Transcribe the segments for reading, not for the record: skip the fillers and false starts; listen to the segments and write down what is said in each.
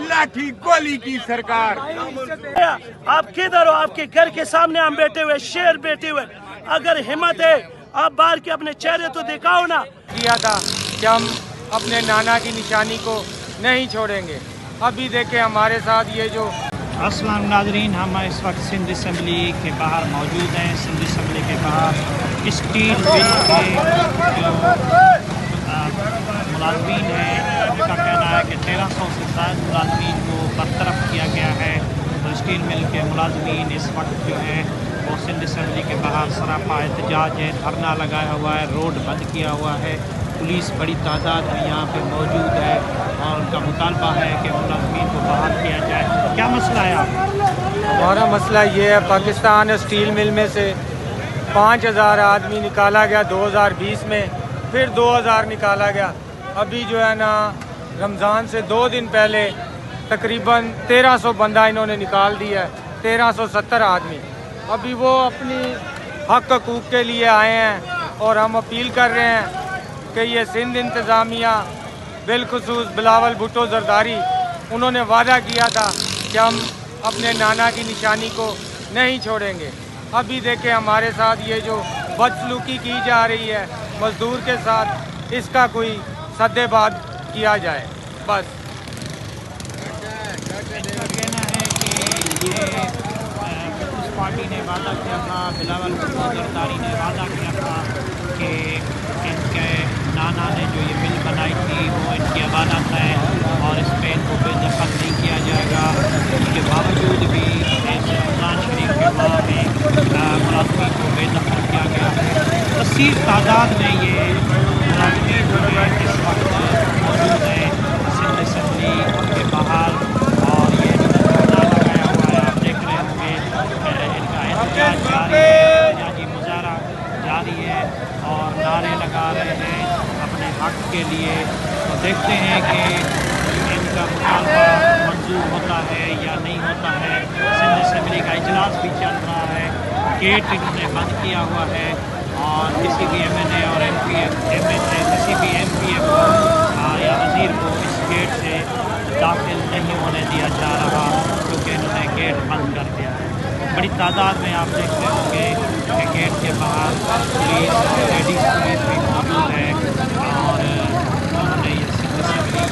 लाठी गोली की सरकार। आप किधर हो? आपके घर के सामने हम बैठे हुए, शेर बैठे हुए। अगर हिम्मत है आप बाहर के अपने चेहरे तो दिखाओ ना। किया था कि हम अपने नाना की निशानी को नहीं छोड़ेंगे। अभी देखे हमारे साथ ये जो अस्सलाम नाज़रीन, हम इस वक्त सिंध असम्बली के बाहर मौजूद हैं। सिंध असम्बली के बाहर स्टील मिल के जो मुलाजमीन हैं, उनका कहना है कि 1300 से ज़्यादा मुलाजमीन को बरतरफ किया गया है। तो स्टील मिल के मुलाजमीन इस वक्त जो है वो सिंध असम्बली के बाहर सरापा एहतजाज है, धरना लगाया हुआ है, रोड बंद किया हुआ है। पुलिस बड़ी तादाद में यहाँ पे मौजूद है और उनका मुतालबा है कि मुलाजमीन को बहाल किया जाए। क्या मसला है आप? हमारा मसला ये है, पाकिस्तान स्टील मिल में से 5000 आदमी निकाला गया 2020 में, फिर 2000 निकाला गया। अभी जो है ना रमज़ान से 2 दिन पहले तकरीबन 1300 बंदा इन्होंने निकाल दिया है, 1370 आदमी। अभी वो अपनी हक हकूक़ के लिए आए हैं और हम अपील कर रहे हैं कि ये सिंध इंतज़ामिया बिलखुसूस बिलावल भुट्टो जरदारी, उन्होंने वादा किया था कि हम अपने नाना की निशानी को नहीं छोड़ेंगे। अभी देखें हमारे साथ ये जो बदसलूकी की जा रही है मज़दूर के साथ, इसका कोई सद्देबाद किया जाए बस। इनका कहना है कि ये पीपल्स पार्टी ने वादा किया था, बिलावल भुट्टो जरदारी ने वादा किया था कि इनके नाना ने जो ये मिल बनाई थी वो इनकी अमानत है और इस पर इनको बेदखल नहीं किया जाएगा। इसके बावजूद भी इस रमज़ान शरीफ के माह में मुलाजमीन को बेदखल किया गया है। कसीर तादाद में ये मुलाजमीन जो है इस वक्त मौजूद है सिंध असम्बली के बाहर और ये धरना लगाया हुआ है। आप देख रहे होंगे इनका एहतजाज जारी है, एहतजाजी मुजाहरा जारी है और नारे लगा रहे हैं अपने हक के लिए। तो देखते हैं कि इनका मुतालबा मंजूर होता है या नहीं होता है। सिंध असम्बली का इजलास भी चल रहा है, गेट इन्होंने बंद किया हुआ है और किसी भी MNA और MPA किसी भी MP को या वज़ीर को इस गेट से दाखिल नहीं होने दिया जा रहा क्योंकि इन्होंने गेट बंद कर दिया है। बड़ी तादाद में आप देख रहे होंगे कि गेट के बाहर पुलिस, लेडीज़ पुलिस भी मौजूद है और उन्होंने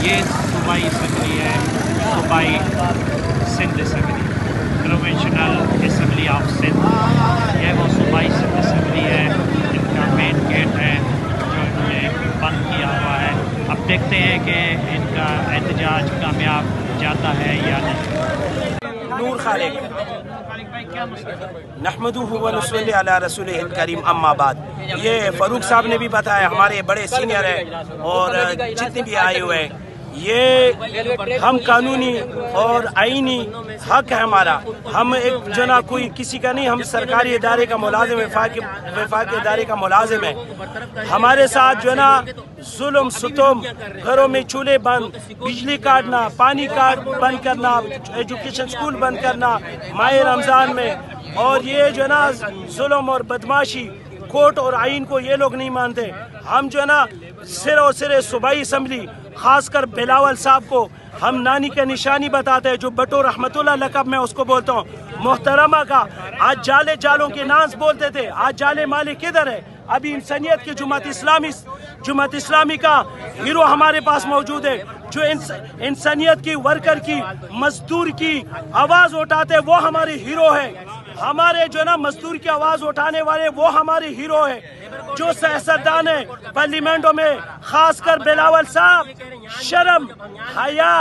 ये सूबाई असम्बली है, सूबाई Sindh assembly, provincial assembly of Sindh. यह वो सूबाई सिंध असम्बली है, इनका मेन गेट है जो इन्होंने बंद किया हुआ है। अब देखते हैं कि इनका एहतजाज कामयाब जाता है या नहीं। नूर खालिक नहमदुहु व नसल्ली अला रसूलिहिल करीम, अम्मा बाद। ये फ़ारूक साहब ने भी बताया, हमारे बड़े सीनियर हैं और जितने भी आए हुए हैं, ये हम कानूनी और आईनी हक है हमारा। हम एक जो ना कोई किसी का नहीं, हम सरकारी इदारे का मुलाजिम, वफाकी इदारे का मुलाजिम है। हमारे साथ जो है ना जुल्म सुतम, घरों में चूल्हे बंद, बिजली काटना, पानी काट बंद करना, एजुकेशन स्कूल बंद करना माह रमज़ान में, और ये जो है ना जुल्म और बदमाशी कोर्ट और आइन को ये लोग नहीं मानते। हम जो है ना सिर और सिरे सूबाई असम्बली, खासकर बिलावल साहब को हम नानी का निशानी बताते हैं, जो भुट्टो रहमतुल्लाह लक़ब में उसको बोलता हूँ, मोहतरमा का। आज जाले जालों के नाज बोलते थे, आज जाले माले किधर है? अभी इंसानियत की जुमात इस्लामी का हीरो हमारे पास मौजूद है, जो इंसानियत की, वर्कर की, मजदूर की आवाज़ उठाते हैं, वो हमारे हीरो है। हमारे जो ना मजदूर की आवाज़ उठाने वाले वो हमारे हीरो है। जो सियासतदान है पार्लियामेंटों में, खासकर बिलावल साहब, शर्म हया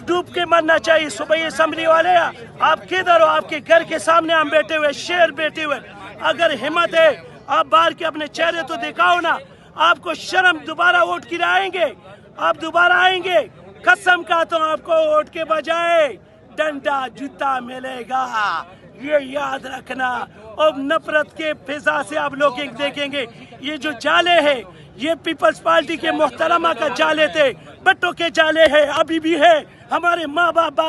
डूब के मरना चाहिए। सूबाई असम्बली वाले आप किधर हो? आपके घर के सामने हम बैठे हुए, शेर बैठे हुए। अगर हिम्मत है आप बाहर के अपने चेहरे तो दिखाओ ना। आपको शर्म, दोबारा वोट के लिए आएंगे? आप दोबारा आएंगे? कसम का तो आपको वोट के बजाय डंडा जूता मिलेगा, ये याद रखना। अब नफरत के फिजा से आप लोग एक देखेंगे, ये जो जाले हैं ये पीपल्स पार्टी के मोहतरमा का जाले थे, भुट्टो के जाले हैं, अभी भी है। हमारे माँ बाप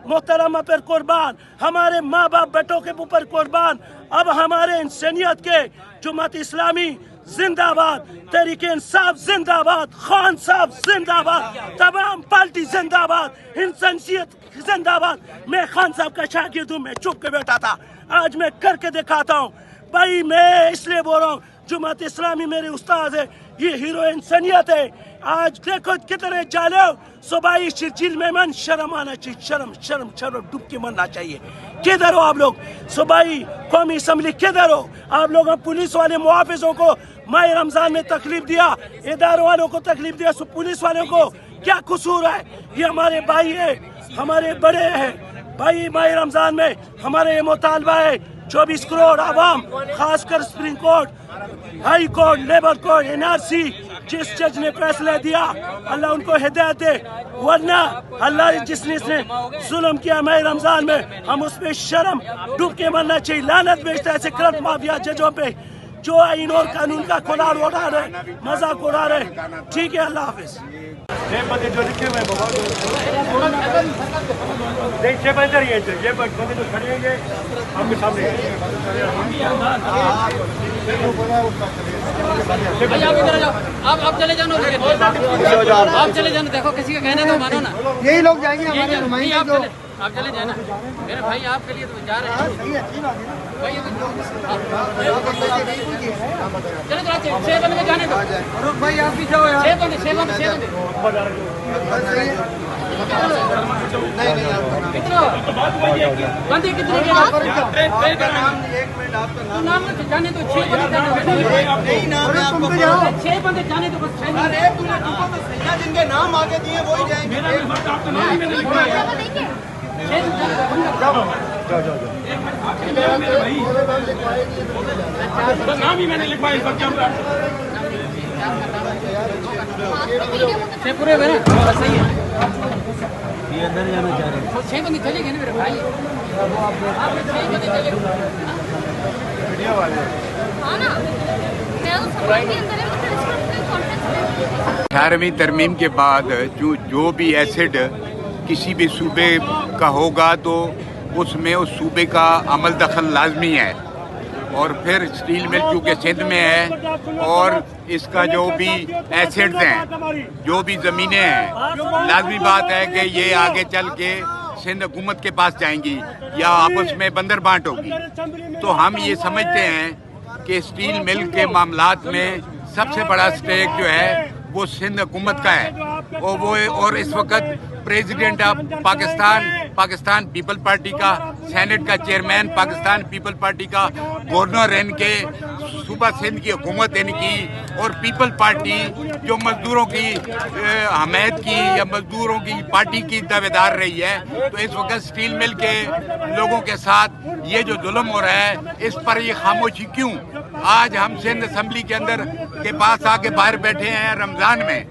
मोहतरमा पर कुर्बान, हमारे माँ बाप भुट्टो के ऊपर कुर्बान। अब हमारे इंसानियत के जुमात इस्लामी जिंदाबाद, तहरीक इंसाफ जिंदाबाद, खान साहब जिंदाबाद, तमाम पार्टी जिंदाबाद, इंसानियत जिंदाबाद। मैं खान साहब का शागिर्द हूँ, मैं चुप के बैठा था, आज मैं करके दिखाता हूँ भाई। मैं इसलिए बोल रहा हूँ, जुमात इस्लामी मेरे उस्ताद है, ये हीरो इंसानियत है। आज देखो कितने जाले सुबाई चिल में मन, शर्म आना चाहिए, शर्म शर्म शर्म, डूब के मरना चाहिए। किधर हो आप लोग? सुबाई कौमी असम्बली किधर हो आप लोग? पुलिस वाले मुहाफिजों को माह रमजान में तकलीफ दिया, इदारों वालों को तकलीफ दिया, पुलिस वालों को क्या कसूर है? ये हमारे भाई है, हमारे बड़े हैं भाई। माह रमजान में हमारे ये मुतालबा है 24 करोड़ आवाम, खासकर supreme court, high court, labour court, NRC, जिस जज ने फैसला दिया अल्लाह उनको हिदायत दे, वरना अल्लाह जिसने जुल्म किया माह रमजान में, हम उस पे शर्म डूब के मरना चाहिए। लानत भेजता है ऐसे करप्ट माफिया जजों पे जो आईन और कानून का खुलाड़ उड़ा रहे, मजाक उड़ा रहे। ठीक है, अल्लाह हाफिज। ये बंदे जो लिखे हुए बाबा, छह बंदे ही हैं, ये बंदे जो खड़े हैं आपके सामने। आप चले जाओ, आप चले जाओ, देखो किसी का कहने तो मानो ना। यही लोग जाएंगे हमारे नुमाइंदे जो। आप चले जाना मेरे भाई, आपके लिए तो जा रहे हैं। चले जाओ, 6 बंदे जाने दो भाई, आप भी जाओ यार। 6 बंदे, 6 बंदे, 6 बंदे। कितना बंदे कितने के? नाम जाने तो 6 बंदे जाने, 6 बंदे जाने तो बस। जिनके नाम आगे दिए वही जाएंगे। नाम ही मैंने लिखवाया, पूरे हुए ना, सही है। ये अंदर जाना चाह रहे हैं, 6 बंदे चले गए ना मेरे भाई, आप 6 बंदे चले गए। हाँ ना, मैं उस समाज के अंदर है, मतलब 18वीं तरमीम के बाद जो भी एसिड किसी भी सूबे का होगा तो उसमें उस सूबे का अमल दखल लाजमी है। और फिर स्टील मिल चूँकि सिंध में है और इसका जो भी एसिड्स हैं, जो भी ज़मीनें हैं, लाजमी बात है कि ये आगे चल के सिंध हुकूमत के पास जाएंगी या आपस में बंदर बांट होगी। तो हम ये समझते हैं कि स्टील मिल के मामलात में सबसे बड़ा स्टेक जो है वो सिंध हुकूमत का है। और इस वक्त president of Pakistan people party का, सेनेट का चेयरमैन पाकिस्तान पीपल पार्टी का, गवर्नर इनके, सूबा सिंध की हुकूमत इनकी, और पीपल पार्टी जो मजदूरों की हमायत की या मजदूरों की पार्टी की दावेदार रही है। तो इस वक्त स्टील मिल के लोगों के साथ ये जो जुल्म हो रहा है, इस पर ये खामोशी क्यों? आज हम सिंध असम्बली के अंदर के पास आके बाहर बैठे हैं रमजान में,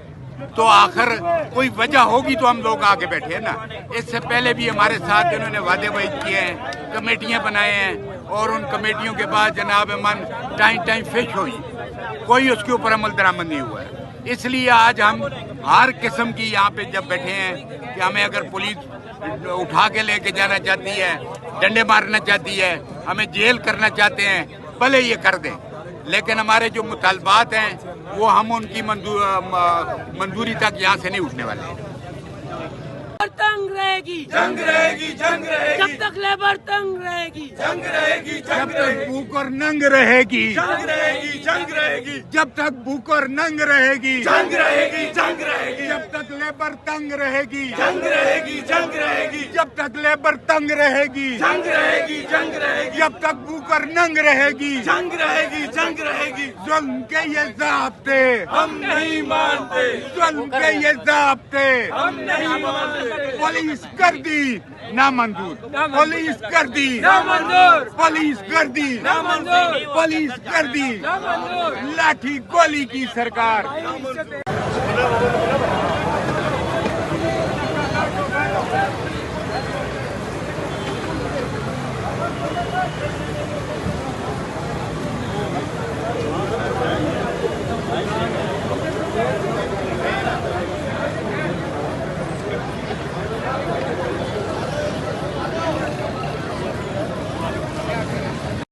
तो आखिर कोई वजह होगी तो हम लोग आके बैठे हैं ना। इससे पहले भी हमारे साथ इन्होंने वादे वाइद किए हैं, कमेटियां बनाए हैं, और उन कमेटियों के बाद जनाब मन टाइम फिश हुई, कोई उसके ऊपर अमल दरामद नहीं हुआ है। इसलिए आज हम हर किस्म की यहाँ पे जब बैठे हैं कि हमें अगर पुलिस उठा के लेके जाना चाहती है, डंडे मारना चाहती है, हमें जेल करना चाहते हैं, भले ये कर दें, लेकिन हमारे जो मुतालबात हैं वो हम उनकी मंजूरी तक यहाँ से नहीं उठने वाले हैं। तंग रहेगी, जंग रहेगी, जंग रहेगी, जब तक लेबर तंग रहेगी, जंग रहेगी, जब तक भूख और नंग रहेगी, जंग रहेगी, जंग रहेगी, जब तक भूख और नंग रहेगी, जंग रहेगी, जंग रहेगी, जब तक लेबर तंग रहेगी, जंग रहेगी, जंग रहेगी, जब तक लेबर तंग रहेगी, जंग रहेगी, जंग रहेगी, जब तक भूख और नंग रहेगी, जंग रहेगी, जंग रहेगी। जुल्म के ये ज़ाब्ते हम नहीं मानते, जुल्म के ये ज़ाब्ते हम नहीं मानते। पुलिस कर दी नामंजूर, पुलिस कर दी नामंजूर, पुलिस कर दी नामंजूर, पुलिस कर दी लाठी गोली की सरकार।